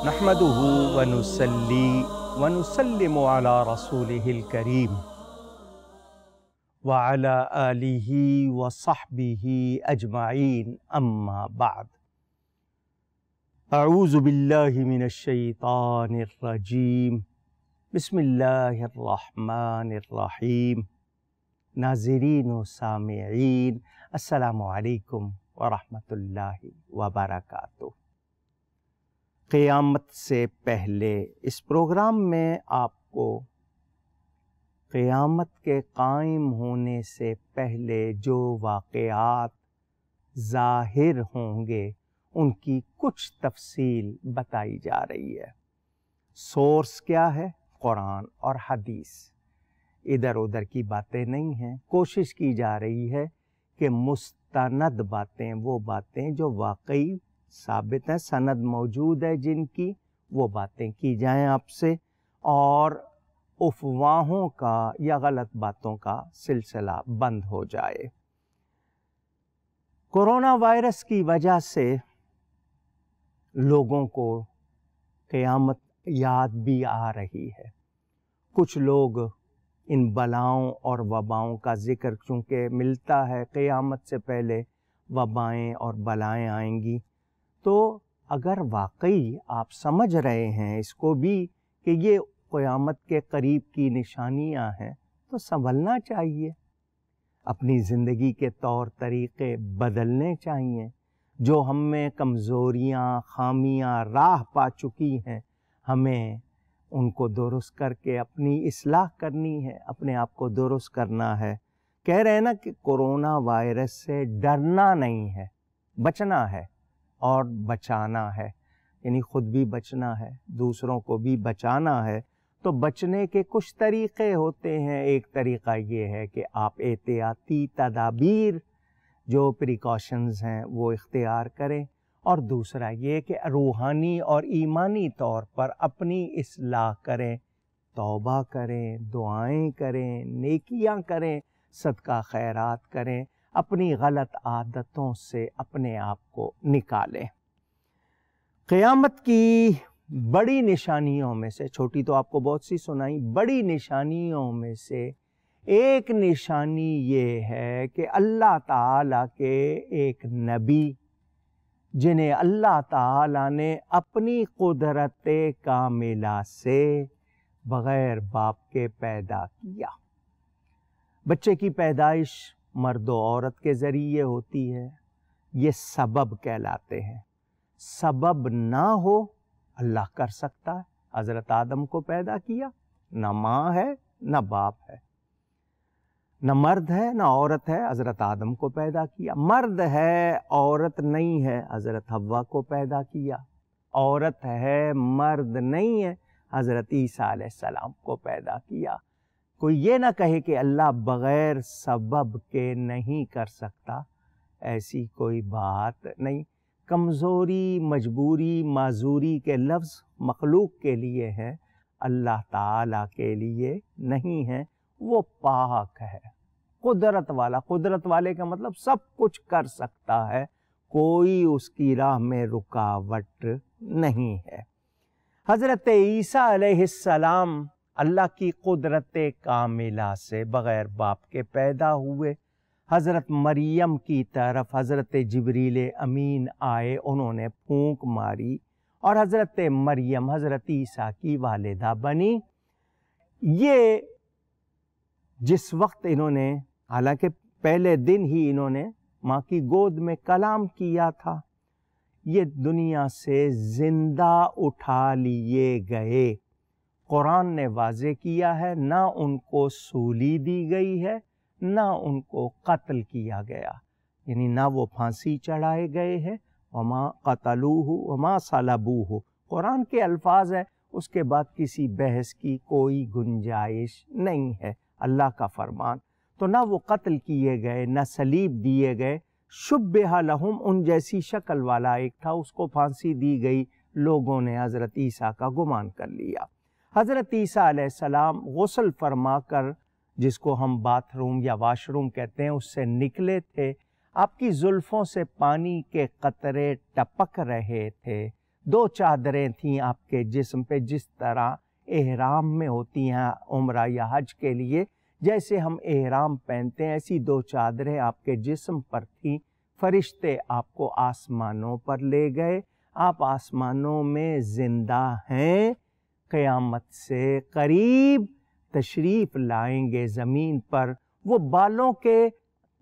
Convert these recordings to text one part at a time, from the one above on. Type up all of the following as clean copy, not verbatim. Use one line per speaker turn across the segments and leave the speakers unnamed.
نحمدہ ونصلی ونسلم علی رسولہ الکریم وعلی آلہ وصحبہ اجمعین اما بعد اعوذ باللہ من الشیطان الرجیم بسم اللہ الرحمن الرحیم۔ ناظرین و سامعین السلام علیکم ورحمۃ اللہ وبرکاتہ۔ قیامت سے پہلے اس پروگرام میں آپ کو قیامت کے قائم ہونے سے پہلے جو واقعات ظاہر ہوں گے ان کی کچھ تفصیل بتائی جا رہی ہے۔ سورس کیا ہے؟ قرآن اور حدیث، ادھر ادھر کی باتیں نہیں ہیں۔ کوشش کی جا رہی ہے کہ مستند باتیں، وہ باتیں جو واقعی ثابت ہیں، سند موجود ہے جن کی، وہ باتیں کی جائیں آپ سے، اور افواہوں کا یا غلط باتوں کا سلسلہ بند ہو جائے۔ کورونا وائرس کی وجہ سے لوگوں کو قیامت یاد بھی آ رہی ہے۔ کچھ لوگ ان بلاؤں اور وباؤں کا ذکر چونکہ ملتا ہے، قیامت سے پہلے وبائیں اور بلائیں آئیں گی، تو اگر واقعی آپ سمجھ رہے ہیں اس کو بھی کہ یہ قیامت کے قریب کی نشانیاں ہیں، تو سنبھلنا چاہیے، اپنی زندگی کے طور طریقے بدلنے چاہیے۔ جو ہم میں کمزوریاں، خامیاں راہ پا چکی ہیں، ہمیں ان کو درست کر کے اپنی اصلاح کرنی ہے، اپنے آپ کو درست کرنا ہے۔ کہہ رہے ہیں نا کہ کورونا وائرس سے ڈرنا نہیں ہے، بچنا ہے اور بچانا ہے، یعنی خود بھی بچنا ہے، دوسروں کو بھی بچانا ہے۔ تو بچنے کے کچھ طریقے ہوتے ہیں۔ ایک طریقہ یہ ہے کہ آپ احتیاطی تدابیر، جو پریکاشنز ہیں، وہ اختیار کریں، اور دوسرا یہ کہ روحانی اور ایمانی طور پر اپنی اصلاح کریں، توبہ کریں، دعائیں کریں، نیکیاں کریں، صدقہ خیرات کریں، اپنی غلط عادتوں سے اپنے آپ کو نکالیں۔ قیامت کی بڑی نشانیوں میں سے، چھوٹی تو آپ کو بہت سی سنائی، بڑی نشانیوں میں سے ایک نشانی یہ ہے کہ اللہ تعالیٰ کے ایک نبی، جنہیں اللہ تعالیٰ نے اپنی قدرت کاملہ سے بغیر باپ کے پیدا کیا۔ بچے کی پیدائش مرد و عورت کے ذریعے ہوتی ہے، یہ سبب کہلاتے ہیں۔ سبب نہ ہو اللہ کر سکتا ہے۔ حضرت آدم کو پیدا کیا، نہ ماں ہے نہ باپ ہے، نہ مرد ہے نہ عورت ہے، حضرت آدم کو پیدا کیا۔ مرد ہے عورت نہیں ہے، حضرت حوا کو پیدا کیا۔ عورت ہے مرد نہیں ہے، حضرت عیسیٰ علیہ السلام کو پیدا کیا۔ کوئی یہ نہ کہے کہ اللہ بغیر سبب کے نہیں کر سکتا، ایسی کوئی بات نہیں۔ کمزوری، مجبوری، معذوری کے لفظ مخلوق کے لیے ہے، اللہ تعالیٰ کے لیے نہیں ہے۔ وہ پاک ہے، قدرت والا۔ قدرت والے کا مطلب سب کچھ کر سکتا ہے، کوئی اس کی راہ میں رکاوٹ نہیں ہے۔ حضرت عیسیٰ علیہ السلام اللہ کی قدرت کاملہ سے بغیر باپ کے پیدا ہوئے۔ حضرت مریم کی طرف حضرت جبریل امین آئے، انہوں نے پھونک ماری اور حضرت مریم حضرت عیسیٰ کی والدہ بنی۔ یہ جس وقت انہوں نے، حالانکہ پہلے دن ہی انہوں نے ماں کی گود میں کلام کیا تھا، یہ دنیا سے زندہ اٹھا لیے گئے۔ قرآن نے واضح کیا ہے، نہ ان کو سولی دی گئی ہے نہ ان کو قتل کیا گیا، یعنی نہ وہ پھانسی چڑھائے گئے ہیں، وما قتلوہ وما صلبوہ، قرآن کے الفاظ ہیں، اس کے بعد کسی بحث کی کوئی گنجائش نہیں ہے، اللہ کا فرمان۔ تو نہ وہ قتل کیے گئے نہ صلیب دیے گئے، شبہ لہم، ان جیسی شکل والا ایک تھا، اس کو پھانسی دی گئی، لوگوں نے حضرت عیسیٰ کا گمان کر لیا۔ حضرت عیسیٰ علیہ السلام غسل فرما کر، جس کو ہم باتھ روم یا واش روم کہتے ہیں، اس سے نکلے تھے۔ آپ کی زلفوں سے پانی کے قطرے ٹپک رہے تھے۔ 2 چادریں تھیں آپ کے جسم پہ، جس طرح احرام میں ہوتی ہیں عمرہ یا حج کے لیے، جیسے ہم احرام پہنتے ہیں ایسی 2 چادریں آپ کے جسم پر تھیں۔ فرشتے آپ کو آسمانوں پر لے گئے، آپ آسمانوں میں زندہ ہیں، قیامت سے قریب تشریف لائیں گے زمین پر۔ وہ بالوں کے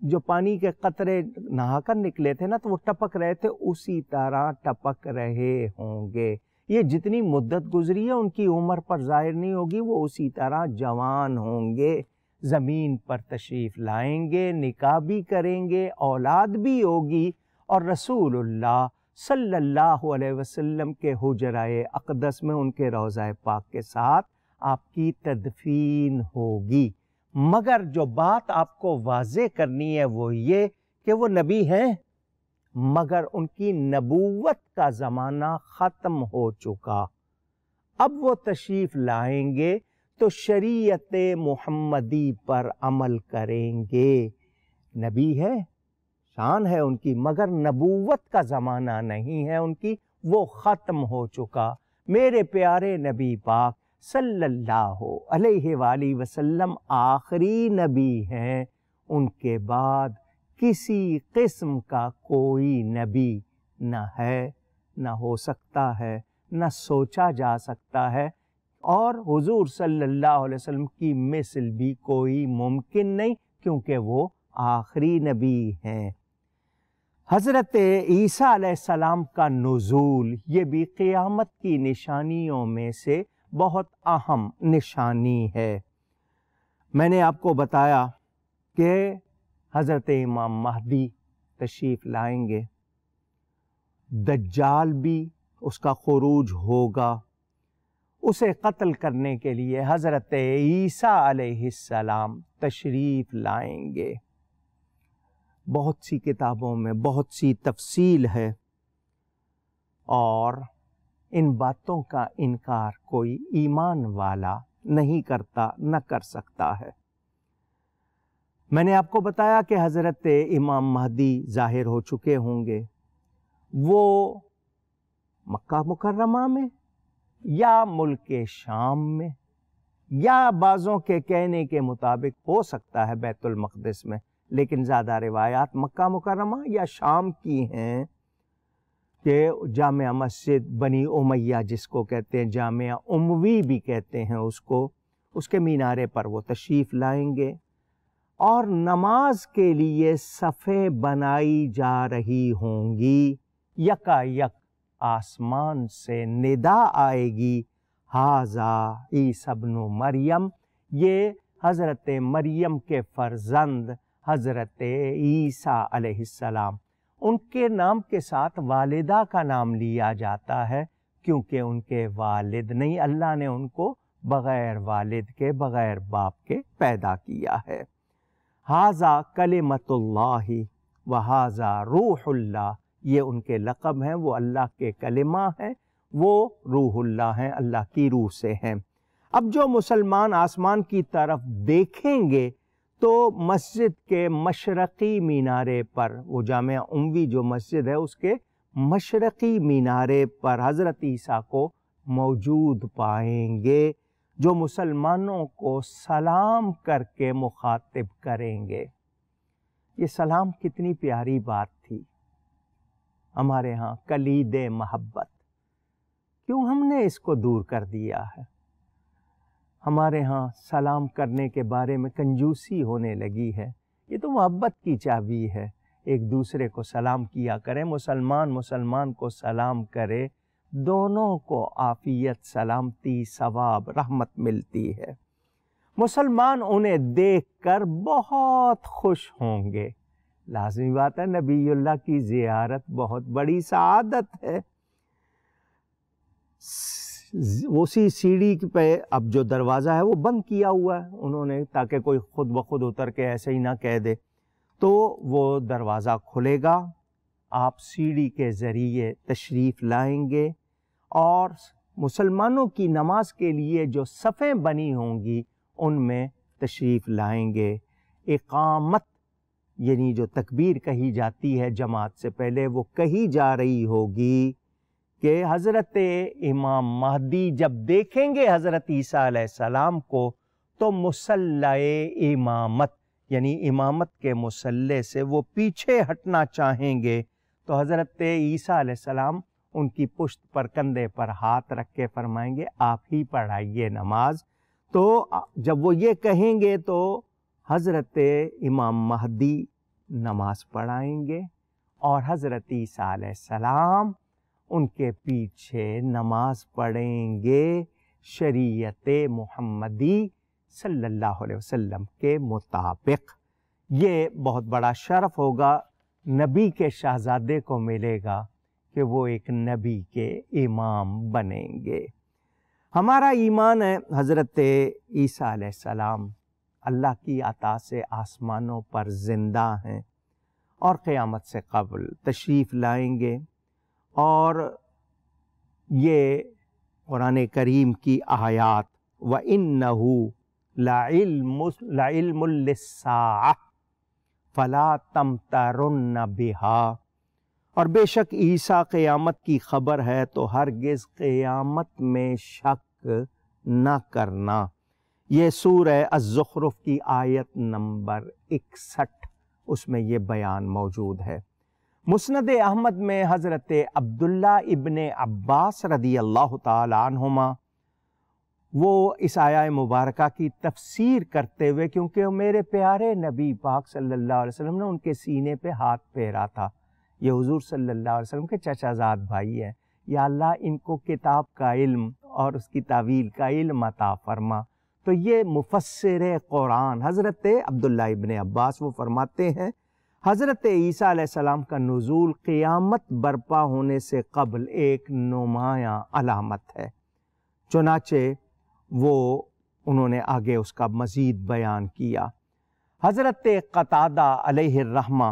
جو پانی کے قطرے نہا کر نکلے تھے نا، تو وہ ٹپک رہے تھے، اسی طرح ٹپک رہے ہوں گے۔ یہ جتنی مدت گزری ہے ان کی عمر پر ظاہر نہیں ہوگی، وہ اسی طرح جوان ہوں گے، زمین پر تشریف لائیں گے، نکاح بھی کریں گے، اولاد بھی ہوگی، اور رسول اللہ صلی اللہ علیہ وسلم کے حجرہ اقدس میں ان کے روضہ پاک کے ساتھ آپ کی تدفین ہوگی۔ مگر جو بات آپ کو واضح کرنی ہے وہ یہ کہ وہ نبی ہیں، مگر ان کی نبوت کا زمانہ ختم ہو چکا۔ اب وہ تشریف لائیں گے تو شریعت محمدی پر عمل کریں گے۔ نبی ہے، شان ہے ان کی، مگر نبوت کا زمانہ نہیں ہے ان کی، وہ ختم ہو چکا۔ میرے پیارے نبی پاک صلی اللہ علیہ وآلہ وسلم آخری نبی ہیں، ان کے بعد کسی قسم کا کوئی نبی نہ ہے، نہ ہو سکتا ہے، نہ سوچا جا سکتا ہے، اور حضور صلی اللہ علیہ وسلم کی مثل بھی کوئی ممکن نہیں، کیونکہ وہ آخری نبی ہیں۔ حضرت عیسیٰ علیہ السلام کا نزول، یہ بھی قیامت کی نشانیوں میں سے بہت اہم نشانی ہے۔ میں نے آپ کو بتایا کہ حضرت امام مہدی تشریف لائیں گے، دجال بھی اس کا خروج ہوگا، اسے قتل کرنے کے لیے حضرت عیسیٰ علیہ السلام تشریف لائیں گے۔ بہت سی کتابوں میں بہت سی تفصیل ہے، اور ان باتوں کا انکار کوئی ایمان والا نہیں کرتا، نہ کر سکتا ہے۔ میں نے آپ کو بتایا کہ حضرت امام مہدی ظاہر ہو چکے ہوں گے، وہ مکہ مکرمہ میں یا ملک شام میں، یا بعضوں کے کہنے کے مطابق ہو سکتا ہے بیت المقدس میں، لیکن زیادہ روایات مکہ مکرمہ یا شام کی ہیں، کہ جامع مسجد بنی امیہ جس کو کہتے ہیں، جامع اموی بھی کہتے ہیں اس کو، اس کے مینارے پر وہ تشریف لائیں گے، اور نماز کے لیے صفیں بنائی جا رہی ہوں گی، یکا یک آسمان سے ندا آئے گی، ھذا عیسی ابن مریم، یہ حضرت مریم کے فرزند حضرت عیسیٰ علیہ السلام۔ ان کے نام کے ساتھ والدہ کا نام لیا جاتا ہے، کیونکہ ان کے والد نہیں، اللہ نے ان کو بغیر والد کے، بغیر باپ کے پیدا کیا ہے۔ ھذا کلمۃ اللہ وھذا روح اللہ، یہ ان کے لقب ہیں، وہ اللہ کے کلمہ ہیں، وہ روح اللہ ہیں، اللہ کی روح سے ہیں۔ اب جو مسلمان آسمان کی طرف دیکھیں گے تو مسجد کے مشرقی مینارے پر، وہ جامع اموی جو مسجد ہے اس کے مشرقی مینارے پر حضرت عیسیٰ کو موجود پائیں گے، جو مسلمانوں کو سلام کر کے مخاطب کریں گے۔ یہ سلام کتنی پیاری بات تھی ہمارے ہاں، کلید محبت، کیوں ہم نے اس کو دور کر دیا ہے؟ ہمارے ہاں سلام کرنے کے بارے میں کنجوسی ہونے لگی ہے۔ یہ تو محبت کی چابی ہے، ایک دوسرے کو سلام کیا کریں، مسلمان کو سلام کرے، دونوں کو عافیت، سلامتی، ثواب، رحمت ملتی ہے۔ مسلمان انہیں دیکھ کر بہت خوش ہوں گے، لازمی بات ہے، نبی اللہ کی زیارت بہت بڑی سعادت ہے۔ اسی سیڑھی پہ اب جو دروازہ ہے وہ بند کیا ہوا ہے انہوں نے، تاکہ کوئی خود بخود اتر کے ایسے ہی نہ کہہ دے، تو وہ دروازہ کھلے گا، آپ سیڑھی کے ذریعے تشریف لائیں گے، اور مسلمانوں کی نماز کے لیے جو صفیں بنی ہوں گی ان میں تشریف لائیں گے۔ اقامت یعنی جو تکبیر کہی جاتی ہے جماعت سے پہلے، وہ کہی جا رہی ہوگی کہ حضرت امام مہدی جب دیکھیں گے حضرت عیسیٰ علیہ السلام کو تو مصلح امامت یعنی امامت کے مصلح سے وہ پیچھے ہٹنا چاہیں گے، تو حضرت عیسیٰ علیہ السلام ان کی پشت پر کندھے پر ہاتھ رکھ کے فرمائیں گے آپ ہی پڑھائیے نماز۔ تو جب وہ یہ کہیں گے تو حضرت امام مہدی نماز پڑھائیں گے اور حضرت عیسیٰ علیہ السلام ان کے پیچھے نماز پڑھیں گے شریعت محمدی صلی اللہ علیہ وسلم کے مطابق۔ یہ بہت بڑا شرف ہوگا، نبی کے شہزادے کو ملے گا کہ وہ ایک نبی کے امام بنیں گے۔ ہمارا ایمان ہے حضرت عیسیٰ علیہ السلام اللہ کی عطا سے آسمانوں پر زندہ ہیں اور قیامت سے قبل تشریف لائیں گے، اور یہ قرآن کریم کی آیات وَإِنَّهُ لَعِلْمٌ لِلسَّاعَةِ فَلَا تَمْتَرُنَّ بِهَا، اور بے شک عیسیٰ قیامت کی خبر ہے تو ہرگز قیامت میں شک نہ کرنا۔ یہ سورہ الزخرف کی آیت نمبر 61، اس میں یہ بیان موجود ہے۔ مسند احمد میں حضرت عبداللہ ابن عباس رضی اللہ تعالی عنہما وہ اس آیہ مبارکہ کی تفسیر کرتے ہوئے، کیونکہ میرے پیارے نبی پاک صلی اللہ علیہ وسلم نے ان کے سینے پہ ہاتھ پھیرا تھا، یہ حضور صلی اللہ علیہ وسلم کے چچا زاد بھائی ہیں، یا اللہ ان کو کتاب کا علم اور اس کی تعویل کا علم عطا فرما۔ تو یہ مفسر قرآن حضرت عبداللہ ابن عباس وہ فرماتے ہیں حضرت عیسیٰ علیہ السلام کا نزول قیامت برپا ہونے سے قبل ایک نمایاں علامت ہے، چنانچہ وہ انہوں نے آگے اس کا مزید بیان کیا۔ حضرت قتادہ علیہ الرحمہ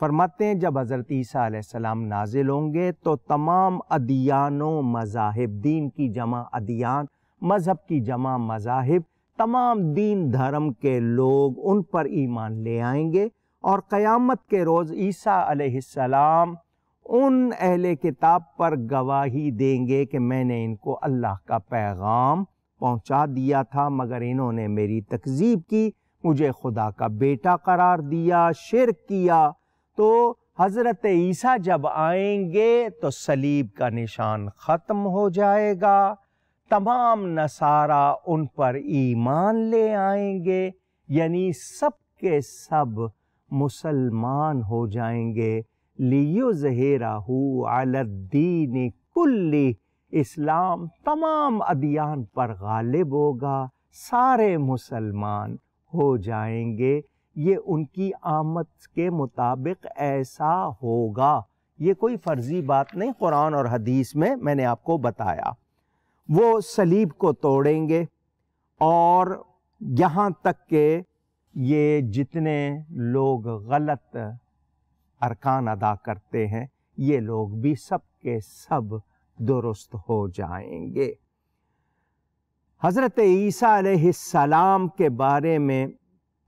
فرماتے ہیں جب حضرت عیسیٰ علیہ السلام نازل ہوں گے تو تمام ادیان و مذاہب، دین کی جمع ادیان، مذہب کی جمع مذاہب، تمام دین دھرم کے لوگ ان پر ایمان لے آئیں گے، اور قیامت کے روز عیسیٰ علیہ السلام ان اہل کتاب پر گواہی دیں گے کہ میں نے ان کو اللہ کا پیغام پہنچا دیا تھا، مگر انہوں نے میری تکذیب کی، مجھے خدا کا بیٹا قرار دیا، شرک کیا۔ تو حضرت عیسیٰ جب آئیں گے تو صلیب کا نشان ختم ہو جائے گا، تمام نصارہ ان پر ایمان لے آئیں گے، یعنی سب کے سب مسلمان ہو جائیں گے۔ لِيُظْهِرَهُ عَلَى الدِّينِ كُلِّهِ، اسلام تمام ادیان پر غالب ہوگا، سارے مسلمان ہو جائیں گے۔ یہ ان کی آمد کے مطابق ایسا ہوگا، یہ کوئی فرضی بات نہیں، قرآن اور حدیث میں نے آپ کو بتایا۔ وہ صلیب کو توڑیں گے، اور یہاں تک کہ یہ جتنے لوگ غلط ارکان ادا کرتے ہیں یہ لوگ بھی سب کے سب درست ہو جائیں گے۔ حضرت عیسیٰ علیہ السلام کے بارے میں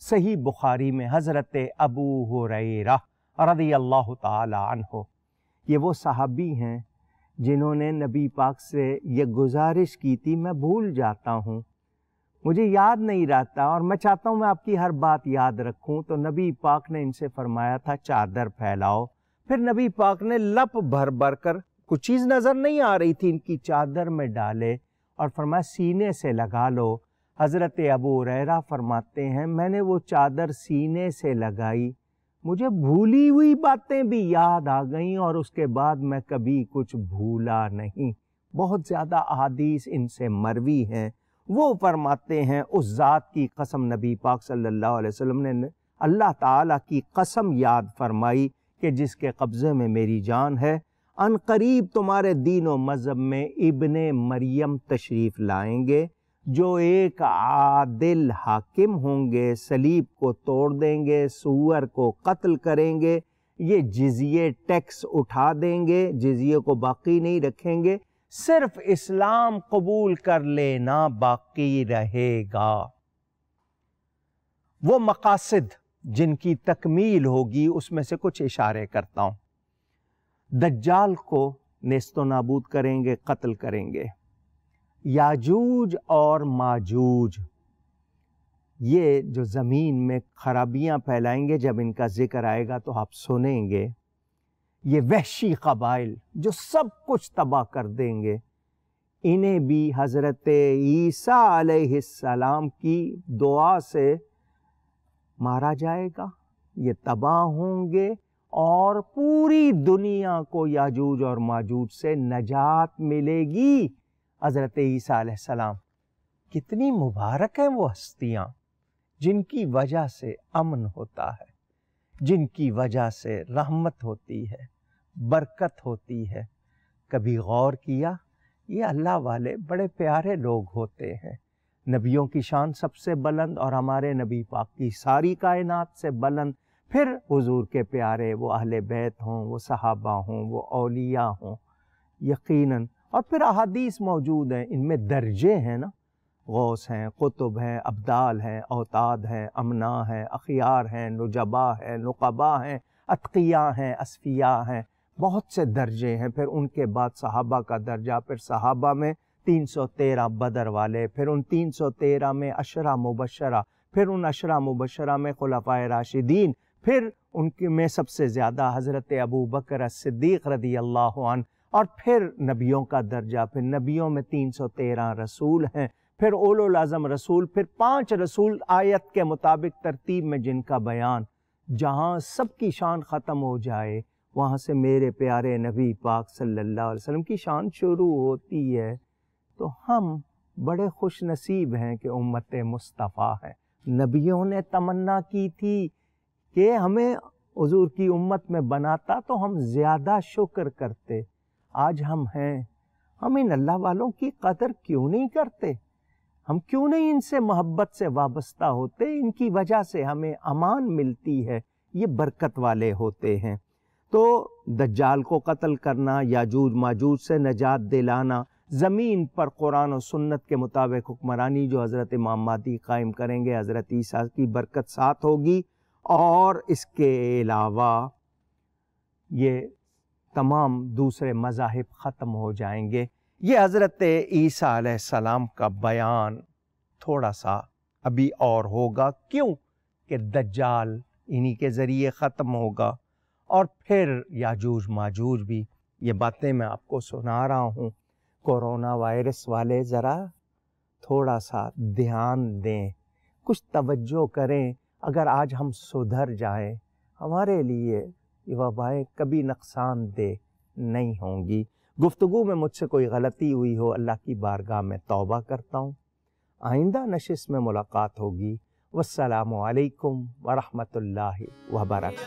صحیح بخاری میں حضرت ابو ہریرہ رضی اللہ تعالی عنہ، یہ وہ صحابی ہیں جنہوں نے نبی پاک سے یہ گزارش کی تھی، میں بھول جاتا ہوں، مجھے یاد نہیں رہتا، اور میں چاہتا ہوں میں آپ کی ہر بات یاد رکھوں، تو نبی پاک نے ان سے فرمایا تھا چادر پھیلاؤ، پھر نبی پاک نے لپ بھر بھر کر، کچھ چیز نظر نہیں آ رہی تھی، ان کی چادر میں ڈالے اور فرمایا سینے سے لگا لو۔ حضرت ابو ہریرہ فرماتے ہیں میں نے وہ چادر سینے سے لگائی، مجھے بھولی ہوئی باتیں بھی یاد آ گئیں، اور اس کے بعد میں کبھی کچھ بھولا نہیں۔ بہت زیادہ احادیث ان سے مروی ہیں۔ وہ فرماتے ہیں اس ذات کی قسم، نبی پاک صلی اللہ علیہ وسلم نے اللہ تعالیٰ کی قسم یاد فرمائی کہ جس کے قبضے میں میری جان ہے، ان قریب تمہارے دین و مذہب میں ابن مریم تشریف لائیں گے، جو ایک عادل حاکم ہوں گے، صلیب کو توڑ دیں گے، سور کو قتل کریں گے، یہ جزیے ٹیکس اٹھا دیں گے، جزیے کو باقی نہیں رکھیں گے، صرف اسلام قبول کر لینا باقی رہے گا۔ وہ مقاصد جن کی تکمیل ہوگی اس میں سے کچھ اشارے کرتا ہوں۔ دجال کو نیست و نابود کریں گے، قتل کریں گے۔ یاجوج اور ماجوج یہ جو زمین میں خرابیاں پھیلائیں گے، جب ان کا ذکر آئے گا تو آپ سنیں گے، یہ وحشی قبائل جو سب کچھ تباہ کر دیں گے، انہیں بھی حضرت عیسیٰ علیہ السلام کی دعا سے مارا جائے گا، یہ تباہ ہوں گے اور پوری دنیا کو یاجوج اور ماجوج سے نجات ملے گی۔ حضرت عیسیٰ علیہ السلام، کتنی مبارک ہیں وہ ہستیاں جن کی وجہ سے امن ہوتا ہے، جن کی وجہ سے رحمت ہوتی ہے، برکت ہوتی ہے۔ کبھی غور کیا، یہ اللہ والے بڑے پیارے لوگ ہوتے ہیں، نبیوں کی شان سب سے بلند اور ہمارے نبی پاک کی ساری کائنات سے بلند، پھر حضور کے پیارے، وہ اہل بیت ہوں، وہ صحابہ ہوں، وہ اولیاء ہوں، یقیناً۔ اور پھر احادیث موجود ہیں، ان میں درجے ہیں نا، غوث ہیں، قطب ہیں، ابدال ہیں، اوتاد ہیں، امنا ہیں، اخیار ہیں، نجبا ہیں، نقبا ہیں، اتقیاء ہیں، اصفیاء ہیں، بہت سے درجے ہیں۔ پھر ان کے بعد صحابہ کا درجہ، پھر صحابہ میں 313 بدر والے، پھر ان 313 میں عشرہ مبشرہ، پھر ان عشرہ مبشرہ میں خلفائے راشدین، پھر ان کے میں سب سے زیادہ حضرت ابو بکر صدیق رضی اللہ عنہ، اور پھر نبیوں کا درجہ، پھر نبیوں میں 313 رسول ہیں، پھر اولو العزم رسول، پھر 5 رسول آیت کے مطابق ترتیب میں جن کا بیان، جہاں سب کی شان ختم ہو جائے وہاں سے میرے پیارے نبی پاک صلی اللہ علیہ وسلم کی شان شروع ہوتی ہے۔ تو ہم بڑے خوش نصیب ہیں کہ امت مصطفیٰ ہیں۔ نبیوں نے تمنا کی تھی کہ ہمیں حضور کی امت میں بناتا تو ہم زیادہ شکر کرتے۔ آج ہم ہیں، ہم ان اللہ والوں کی قدر کیوں نہیں کرتے؟ ہم کیوں نہیں ان سے محبت سے وابستہ ہوتے؟ ان کی وجہ سے ہمیں امان ملتی ہے، یہ برکت والے ہوتے ہیں۔ تو دجال کو قتل کرنا، یاجوج ماجوج سے نجات دلانا، زمین پر قرآن و سنت کے مطابق حکمرانی جو حضرت امام مہدی قائم کریں گے، حضرت عیسیٰ کی برکت ساتھ ہوگی، اور اس کے علاوہ یہ تمام دوسرے مذاہب ختم ہو جائیں گے۔ یہ حضرت عیسیٰ علیہ السلام کا بیان تھوڑا سا ابھی اور ہوگا، کیوں کہ دجال انہی کے ذریعے ختم ہوگا، اور پھر یاجوج ماجوج بھی۔ یہ باتیں میں آپ کو سنا رہا ہوں، کورونا وائرس والے ذرا تھوڑا سا دھیان دیں، کچھ توجہ کریں۔ اگر آج ہم سدھر جائیں، ہمارے لیے یہ وبائیں کبھی نقصان دہ نہیں ہوں گی۔ گفتگو میں مجھ سے کوئی غلطی ہوئی ہو، اللہ کی بارگاہ میں توبہ کرتا ہوں۔ آئندہ نشست میں ملاقات ہوگی۔ والسلام علیکم ورحمۃ اللہ وبرکاتہ۔